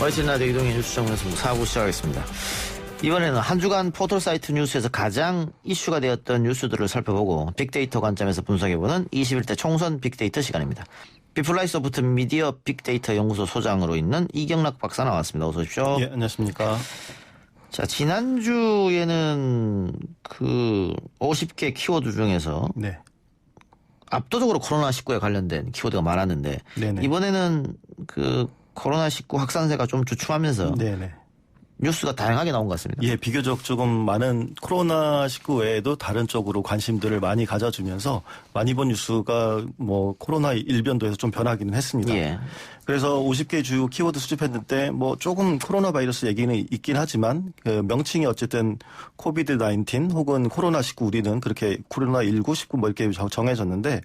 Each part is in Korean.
YTN 라디오 이동의 뉴스 정리해서 4부 시작하겠습니다. 이번에는 한 주간 포털사이트 뉴스에서 가장 이슈가 되었던 뉴스들을 살펴보고 빅데이터 관점에서 분석해보는 21대 총선 빅데이터 시간입니다. 비플라이 소프트 미디어 빅데이터 연구소 소장으로 있는 이경락 박사 나왔습니다. 어서 오십시오. 예, 안녕하십니까. 자, 지난주에는 그 50개 키워드 중에서 네. 압도적으로 코로나19에 관련된 키워드가 많았는데 네네. 이번에는 그 코로나19 확산세가 좀 주춤하면서 네네. 뉴스가 다양하게 나온 것 같습니다. 예, 비교적 조금 많은 코로나19 외에도 다른 쪽으로 관심들을 많이 가져주면서 많이 본 뉴스가 뭐 코로나 일변도에서 좀 변하기는 했습니다. 예. 그래서 50개 주요 키워드 수집했는데 뭐 조금 코로나 바이러스 얘기는 있긴 하지만 그 명칭이 어쨌든 코비드-19 혹은 코로나19 우리는 그렇게 코로나19, 19 뭐 이렇게 정해졌는데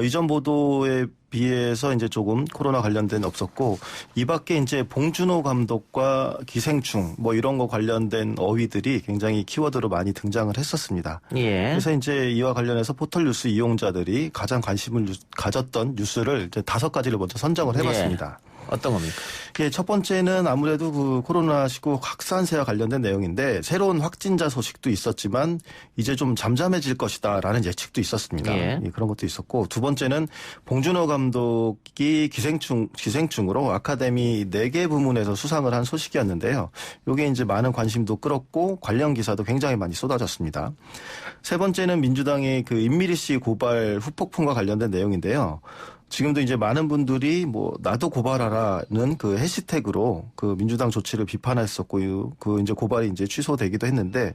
이전 보도에 비해서 이제 조금 코로나 관련된 없었고 이 밖에 이제 봉준호 감독과 기생충 뭐 이런 거 관련된 어휘들이 굉장히 키워드로 많이 등장을 했었습니다. 예. 그래서 이제 이와 관련해서 포털 뉴스 이용자들이 가장 관심을 가졌던 뉴스를 이제 5가지를 먼저 선정을 해봤습니다. 어떤 겁니까? 예, 첫 번째는 아무래도 그 코로나19 확산세와 관련된 내용인데 새로운 확진자 소식도 있었지만 이제 좀 잠잠해질 것이다라는 예측도 있었습니다. 예. 예, 그런 것도 있었고 두 번째는 봉준호 감독이 기생충으로 아카데미 4개 부문에서 수상을 한 소식이었는데요. 이게 이제 많은 관심도 끌었고 관련 기사도 굉장히 많이 쏟아졌습니다. 세 번째는 민주당의 그 임미리 씨 고발 후폭풍과 관련된 내용인데요. 지금도 이제 많은 분들이 뭐 나도 고발하라는 그 해시태그로 그 민주당 조치를 비판했었고 그 이제 고발이 이제 취소되기도 했는데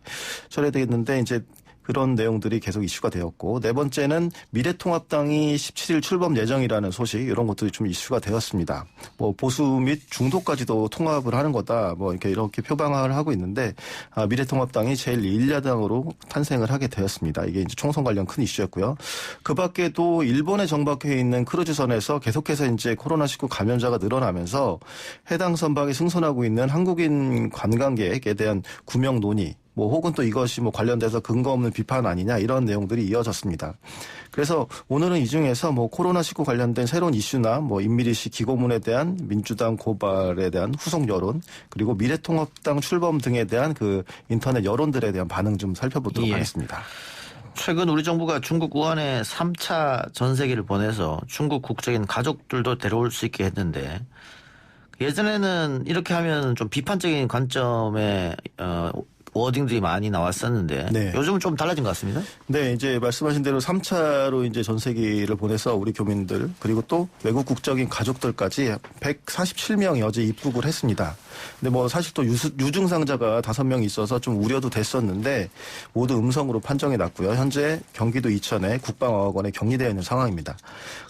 철회되겠는데 이제 그런 내용들이 계속 이슈가 되었고 네 번째는 미래통합당이 17일 출범 예정이라는 소식 이런 것들이 좀 이슈가 되었습니다. 뭐 보수 및 중도까지도 통합을 하는 거다 뭐 이렇게 표방을 하고 있는데 미래통합당이 제1야당으로 탄생을 하게 되었습니다. 이게 이제 총선 관련 큰 이슈였고요. 그 밖에도 일본에 정박해 있는 크루즈선에서 계속해서 이제 코로나19 감염자가 늘어나면서 해당 선박에 승선하고 있는 한국인 관광객에 대한 구명 논의 뭐 혹은 또 이것이 뭐 관련돼서 근거 없는 비판 아니냐 이런 내용들이 이어졌습니다. 그래서 오늘은 이 중에서 뭐 코로나19 관련된 새로운 이슈나 뭐 임미리 씨 기고문에 대한 민주당 고발에 대한 후속 여론 그리고 미래통합당 출범 등에 대한 그 인터넷 여론들에 대한 반응 좀 살펴보도록 하겠습니다. 최근 우리 정부가 중국 우한에 3차 전세기를 보내서 중국 국적인 가족들도 데려올 수 있게 했는데 예전에는 이렇게 하면 좀 비판적인 관점의 워딩들이 많이 나왔었는데 네. 요즘은 좀 달라진 것 같습니다. 네, 이제 말씀하신 대로 3차로 이제 전세기를 보내서 우리 교민들 그리고 또 외국 국적인 가족들까지 147명이 어제 입국을 했습니다. 근데 뭐 사실 또 유증상자가 5명 있어서 좀 우려도 됐었는데 모두 음성으로 판정이 났고요. 현재 경기도 이천에 국방어학원에 격리되어 있는 상황입니다.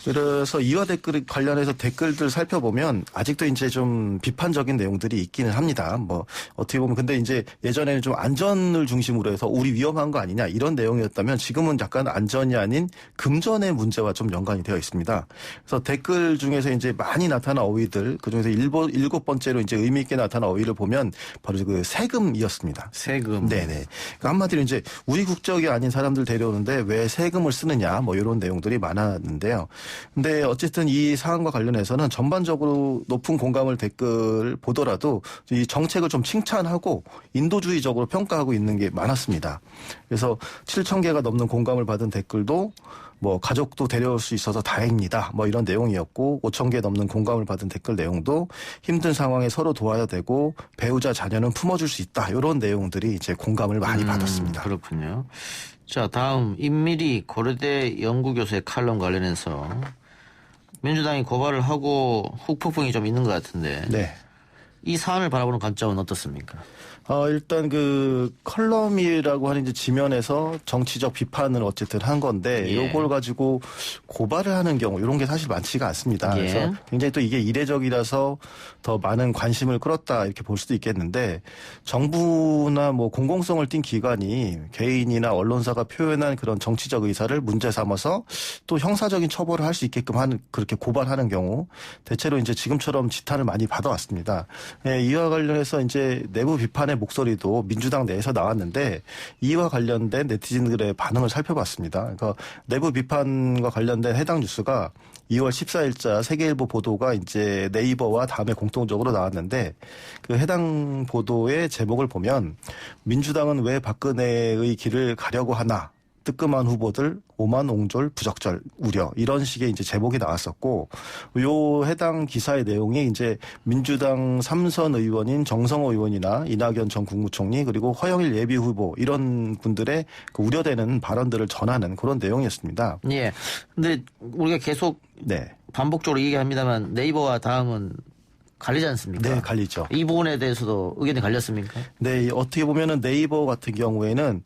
그래서 이와 댓글 관련해서 댓글들 살펴보면 아직도 이제 좀 비판적인 내용들이 있기는 합니다. 뭐 어떻게 보면 근데 이제 예전에는 좀 안전을 중심으로 해서 우리 위험한 거 아니냐 이런 내용이었다면 지금은 약간 안전이 아닌 금전의 문제와 좀 연관이 되어 있습니다. 그래서 댓글 중에서 이제 많이 나타난 어휘들 그중에서 7번째로 이제 의미 있게 나타난 어휘를 보면 바로 그 세금이었습니다. 세금. 네네. 그러니까 한마디로 이제 우리 국적이 아닌 사람들 데려오는데 왜 세금을 쓰느냐 뭐 이런 내용들이 많았는데요. 근데 어쨌든 이 사안과 관련해서는 전반적으로 높은 공감을 댓글 보더라도 이 정책을 좀 칭찬하고 인도주의적으로 평가하고 있는 게 많았습니다. 그래서 7,000개가 넘는 공감을 받은 댓글도 뭐 가족도 데려올 수 있어서 다행입니다. 뭐 이런 내용이었고 5,000개 넘는 공감을 받은 댓글 내용도 힘든 상황에 서로 도와야 되고 배우자 자녀는 품어줄 수 있다. 이런 내용들이 이제 공감을 많이 받았습니다. 그렇군요. 자, 다음 임미리 고려대 연구교수의 칼럼 관련해서 민주당이 고발을 하고 후폭풍이 좀 있는 것 같은데 네. 이 사안을 바라보는 관점은 어떻습니까? 일단 그 컬럼이라고 하는 이제 지면에서 정치적 비판을 어쨌든 한 건데 이걸 가지고 고발을 하는 경우 이런 게 사실 많지가 않습니다. 그래서 굉장히 또 이게 이례적이라서 더 많은 관심을 끌었다 이렇게 볼 수도 있겠는데 정부나 뭐 공공성을 띈 기관이 개인이나 언론사가 표현한 그런 정치적 의사를 문제 삼아서 또 형사적인 처벌을 할 수 있게끔 하는 그렇게 고발하는 경우 대체로 이제 지금처럼 지탄을 많이 받아왔습니다. 예, 이와 관련해서 이제 내부 비판의 목소리도 민주당 내에서 나왔는데 이와 관련된 네티즌들의 반응을 살펴봤습니다. 그러니까 내부 비판과 관련된 해당 뉴스가 2월 14일자 세계일보 보도가 이제 네이버와 다음에 공통적으로 나왔는데 그 해당 보도의 제목을 보면 민주당은 왜 박근혜의 길을 가려고 하나? 뜨끔한 후보들 오만 옹졸 부적절 우려 이런 식의 이제 제목이 나왔었고 요 해당 기사의 내용이 이제 민주당 3선 의원인 정성호 의원이나 이낙연 전 국무총리 그리고 허영일 예비 후보 이런 분들의 그 우려되는 발언들을 전하는 그런 내용이었습니다. 예. 근데 우리가 계속 네. 반복적으로 얘기합니다만 네이버와 다음은 갈리지 않습니까? 네, 갈리죠. 이 부분에 대해서도 의견이 갈렸습니까? 네, 어떻게 보면은 네이버 같은 경우에는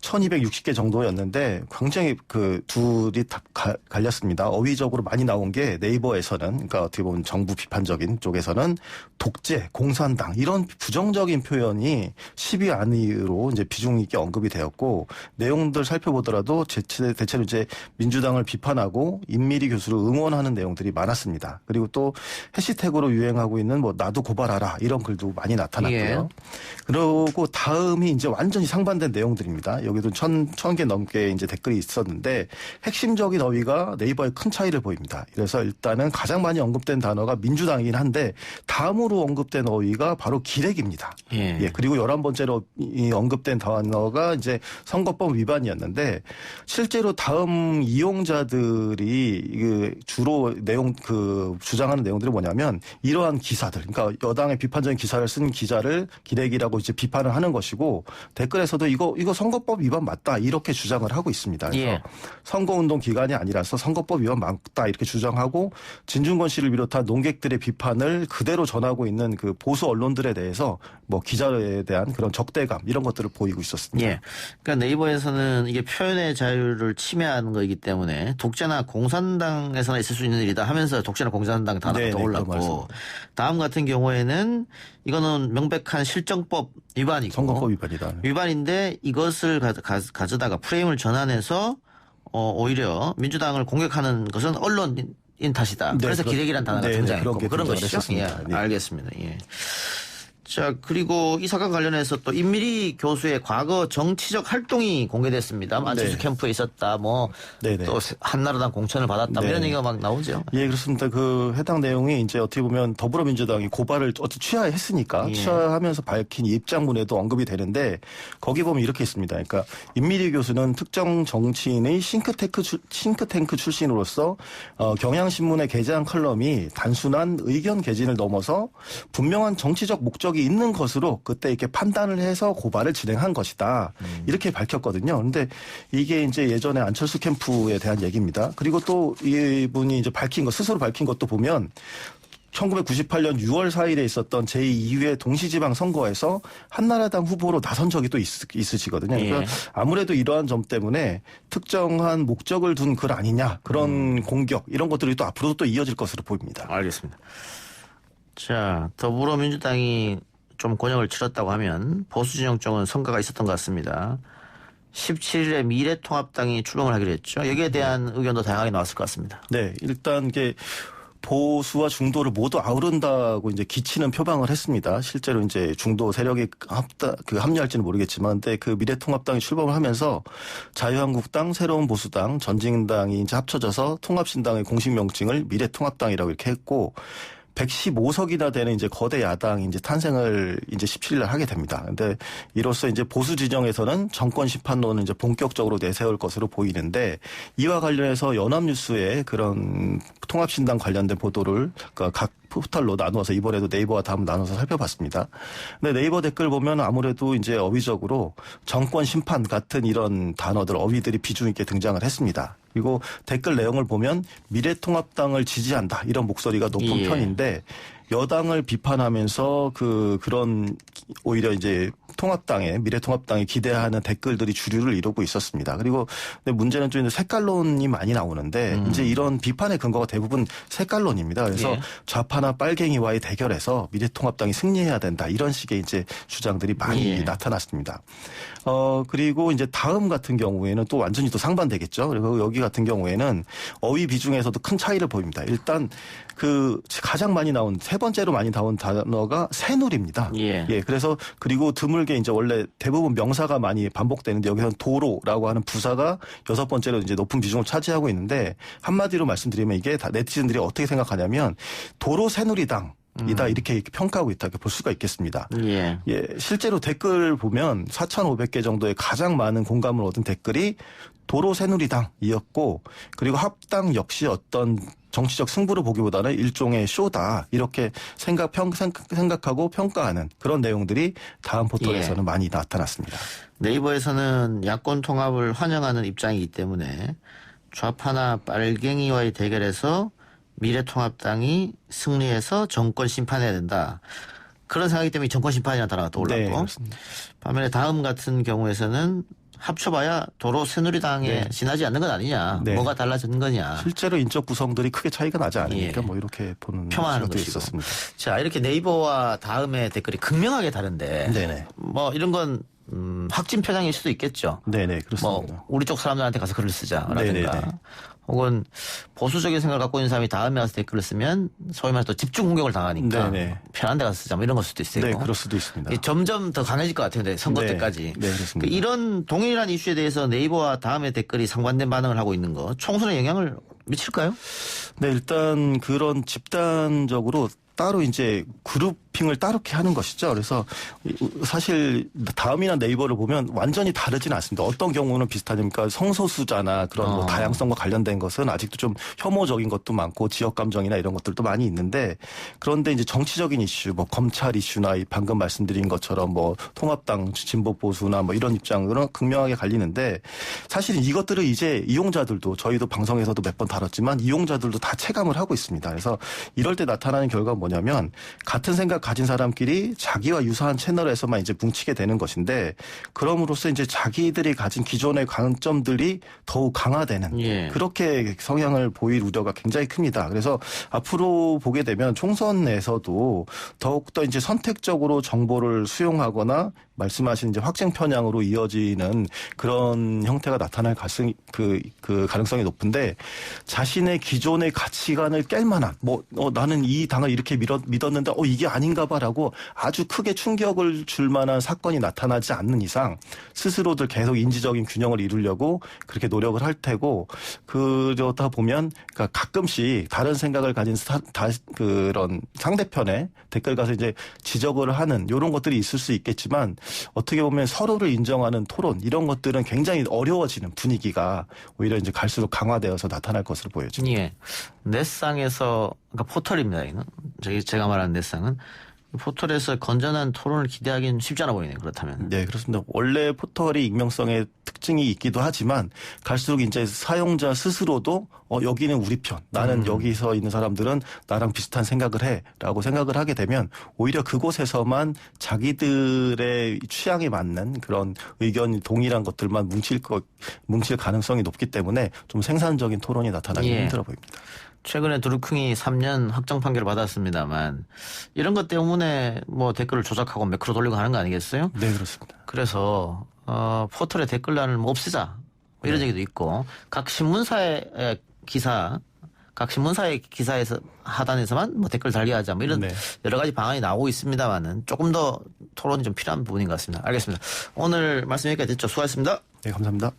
1260개 정도였는데 굉장히 그 둘이 다 갈렸습니다. 어휘적으로 많이 나온 게 네이버에서는 그러니까 어떻게 보면 정부 비판적인 쪽에서는 독재, 공산당 이런 부정적인 표현이 10위 안위로 이제 비중 있게 언급이 되었고 내용들 살펴보더라도 대체로 이제 민주당을 비판하고 임미리 교수를 응원하는 내용들이 많았습니다. 그리고 또 해시태그로 유행하고 있는 뭐 나도 고발하라 이런 글도 많이 나타났고요. 예. 그리고 다음이 이제 완전히 상반된 내용들입니다. 여기도 1000개 넘게 이제 댓글이 있었는데 핵심적인 어휘가 네이버에 큰 차이를 보입니다. 그래서 일단은 가장 많이 언급된 단어가 민주당이긴 한데 다음으로 언급된 어휘가 바로 기레기입니다. 예. 그리고 11번째로 언급된 단어가 이제 선거법 위반이었는데 실제로 다음 이용자들이 주로 내용 주장하는 내용들이 뭐냐면 이러한 기사들 그러니까 여당의 비판적인 기사를 쓴 기자를 기레기라고 이제 비판을 하는 것이고 댓글에서도 이거 선거법 위반 맞다 이렇게 주장을 하고 있습니다. 그래서 예. 선거운동 기간이 아니라서 선거법 위반 맞다 이렇게 주장하고 진중권 씨를 비롯한 논객들의 비판을 그대로 전하고 있는 그 보수 언론들에 대해서 뭐 기자에 대한 그런 적대감 이런 것들을 보이고 있었습니다. 예. 그러니까 네이버에서는 이게 표현의 자유를 침해하는 거이기 때문에 독재나 공산당에서나 있을 수 있는 일이다 하면서 독재나 공산당 단어가 떠올랐고 다음 같은 경우에는 이거는 명백한 실정법 위반이고 선거법 위반이다. 위반인데 이것을 가져다가 프레임을 전환해서 오히려 민주당을 공격하는 것은 언론인 탓이다. 네, 그래서 기레기란 단어가 등장했고 그런 것이죠. 예, 네. 알겠습니다. 예. 자, 그리고 이 사건 관련해서 또 임미리 교수의 과거 정치적 활동이 공개됐습니다. 안철수 캠프에 있었다, 또 한나라당 공천을 받았다, 이런 얘기가 막 나오죠. 예, 그렇습니다. 그 해당 내용이 이제 어떻게 보면 더불어민주당이 고발을 취하했으니까 취하하면서 밝힌 입장문에도 언급이 되는데 거기 보면 이렇게 있습니다. 그러니까 임미리 교수는 특정 정치인의 싱크탱크 출신으로서 경향신문에 게재한 컬럼이 단순한 의견 개진을 넘어서 분명한 정치적 목적이 있는 것으로 그때 이렇게 판단을 해서 고발을 진행한 것이다. 이렇게 밝혔거든요. 그런데 이게 이제 예전에 안철수 캠프에 대한 얘기입니다. 그리고 또 이분이 이제 스스로 밝힌 것도 보면 1998년 6월 4일에 있었던 제2회 동시지방 선거에서 한나라당 후보로 나선 적이 또 있으시거든요. 그러니까 아무래도 이러한 점 때문에 특정한 목적을 둔 글 아니냐 그런 공격 이런 것들이 또 앞으로도 또 이어질 것으로 보입니다. 알겠습니다. 자, 더불어민주당이 좀 곤욕을 치렀다고 하면 보수 진영 쪽은 성과가 있었던 것 같습니다. 17일에 미래통합당이 출범을 하기로 했죠. 여기에 대한 의견도 다양하게 나왔을 것 같습니다. 네, 일단 이게 보수와 중도를 모두 아우른다고 이제 기치는 표방을 했습니다. 실제로 이제 중도 세력이 합류할지는 모르겠지만, 근데 그 미래통합당이 출범을 하면서 자유한국당, 새로운 보수당, 전진당이 이제 합쳐져서 통합신당의 공식 명칭을 미래통합당이라고 이렇게 했고, 115석이나 되는 이제 거대 야당이 이제 탄생을 이제 17일 날 하게 됩니다. 근데 이로써 이제 보수 진영에서는 정권 심판론을 이제 본격적으로 내세울 것으로 보이는데 이와 관련해서 연합뉴스의 그런 통합신당 관련된 보도를 각 포털로 나누어서 이번에도 네이버와 다음 나눠서 살펴봤습니다. 근데 네이버 댓글 보면 아무래도 이제 어휘적으로 정권 심판 같은 이런 단어들, 어휘들이 비중 있게 등장을 했습니다. 그리고 댓글 내용을 보면 미래통합당을 지지한다 이런 목소리가 높은 편인데 여당을 비판하면서 그런 오히려 이제 미래통합당에 기대하는 댓글들이 주류를 이루고 있었습니다. 그리고 근데 문제는 좀 색깔론이 많이 나오는데 이제 이런 비판의 근거가 대부분 색깔론입니다. 그래서 좌파나 빨갱이와의 대결에서 미래통합당이 승리해야 된다 이런 식의 이제 주장들이 많이 나타났습니다. 그리고 이제 다음 같은 경우에는 또 완전히 또 상반되겠죠. 그리고 여기 같은 경우에는 어휘 비중에서도 큰 차이를 보입니다. 일단 가장 많이 나온 세 번째로 많이 나온 단어가 새누리입니다. 예. 그래서 그리고 드물게 이제 원래 대부분 명사가 많이 반복되는데 여기서는 도로라고 하는 부사가 6번째로 이제 높은 비중을 차지하고 있는데 한마디로 말씀드리면 이게 다 네티즌들이 어떻게 생각하냐면 도로 새누리당 이다 이렇게 평가하고 있다 볼 수가 있겠습니다. 예. 실제로 댓글 보면 4,500개 정도의 가장 많은 공감을 얻은 댓글이 도로 새누리당이었고 그리고 합당 역시 어떤 정치적 승부를 보기보다는 일종의 쇼다 이렇게 생각하고 평가하는 그런 내용들이 다음 포털에서는 많이 나타났습니다. 네이버에서는 야권 통합을 환영하는 입장이기 때문에 좌파나 빨갱이와의 대결에서 미래통합당이 승리해서 정권 심판해야 된다. 그런 생각이기 때문에 정권 심판이라는 단어가 떠올랐고 네, 그렇습니다. 반면에 다음 같은 경우에서는 합쳐봐야 도로 새누리당에 지나지 않는 건 아니냐. 네. 뭐가 달라진 거냐. 실제로 인적 구성들이 크게 차이가 나지 않으니까 예. 뭐 이렇게 보는 폄하하는 시각도 것이고. 있었습니다. 자, 이렇게 네이버와 다음의 댓글이 극명하게 다른데 네네. 뭐 이런 건 확진 편향일 수도 있겠죠. 네네 그렇습니다. 뭐 우리 쪽 사람들한테 가서 글을 쓰자라든가 네네네. 혹은 보수적인 생각을 갖고 있는 사람이 다음에 와서 댓글을 쓰면 소위 말해서 또 집중 공격을 당하니까 네네. 편한 데 가서 쓰자 뭐 이런 걸 수도 있어요. 네, 그럴 수도 있습니다. 이게 점점 더 강해질 것 같아요. 선거 네. 때까지. 네, 그렇습니다. 이런 동일한 이슈에 대해서 네이버와 다음의 댓글이 상반된 반응을 하고 있는 거 총선에 영향을 미칠까요? 네, 일단 그런 집단적으로 따로 이제 그룹핑을 따르게 하는 것이죠. 그래서 사실 다음이나 네이버를 보면 완전히 다르지는 않습니다. 어떤 경우는 비슷하니까 성소수자나 그런 뭐 다양성과 관련된 것은 아직도 좀 혐오적인 것도 많고 지역 감정이나 이런 것들도 많이 있는데 그런데 이제 정치적인 이슈, 뭐 검찰 이슈나 방금 말씀드린 것처럼 뭐 통합당 진보 보수나 뭐 이런 입장으로는 극명하게 갈리는데 사실은 이것들을 이제 이용자들도 저희도 방송에서도 몇 번 다뤘지만 이용자들도 다 체감을 하고 있습니다. 그래서 이럴 때 나타나는 결과가 뭐냐면 같은 생각 가진 사람끼리 자기와 유사한 채널에서만 이제 뭉치게 되는 것인데 그럼으로써 이제 자기들이 가진 기존의 강점들이 더욱 강화되는 그렇게 성향을 보일 우려가 굉장히 큽니다. 그래서 앞으로 보게 되면 총선에서도 더욱더 이제 선택적으로 정보를 수용하거나 말씀하신 이제 확증 편향으로 이어지는 그런 형태가 나타날 그 가능성이 높은데 자신의 기존의 가치관을 깰 만한 나는 이 당을 이렇게 믿었는데 이게 아닌가봐라고 아주 크게 충격을 줄 만한 사건이 나타나지 않는 이상 스스로들 계속 인지적인 균형을 이루려고 그렇게 노력을 할 테고 그러다 보면 그러니까 가끔씩 다른 생각을 가진 그런 상대편의 댓글 가서 이제 지적을 하는 이런 것들이 있을 수 있겠지만 어떻게 보면 서로를 인정하는 토론 이런 것들은 굉장히 어려워지는 분위기가 오히려 이제 갈수록 강화되어서 나타날 것으로 보여집니다. 예. 넷상에서 그러니까 포털입니다. 이는 제가 말하는 넷상은 포털에서 건전한 토론을 기대하기는 쉽지 않아 보이네요. 그렇다면. 네, 그렇습니다. 원래 포털이 익명성의 특징이 있기도 하지만 갈수록 이제 사용자 스스로도 여기는 우리 편, 나는 여기서 있는 사람들은 나랑 비슷한 생각을 해라고 생각을 하게 되면 오히려 그곳에서만 자기들의 취향에 맞는 그런 의견이 동일한 것들만 뭉칠 가능성이 높기 때문에 좀 생산적인 토론이 나타나기 힘들어 보입니다. 최근에 드루킹이 3년 확정 판결을 받았습니다만 이런 것 때문에 뭐 댓글을 조작하고 매크로 돌리고 하는 거 아니겠어요? 네, 그렇습니다. 그래서 포털의 댓글란을 뭐 없애자 뭐 이런 얘기도 있고 각 신문사의 기사에서 하단에서만 뭐 댓글 달리하자 뭐 이런 여러 가지 방안이 나오고 있습니다만은 조금 더 토론이 좀 필요한 부분인 것 같습니다. 알겠습니다. 오늘 말씀 여기까지 듣죠. 수고하셨습니다. 네, 감사합니다.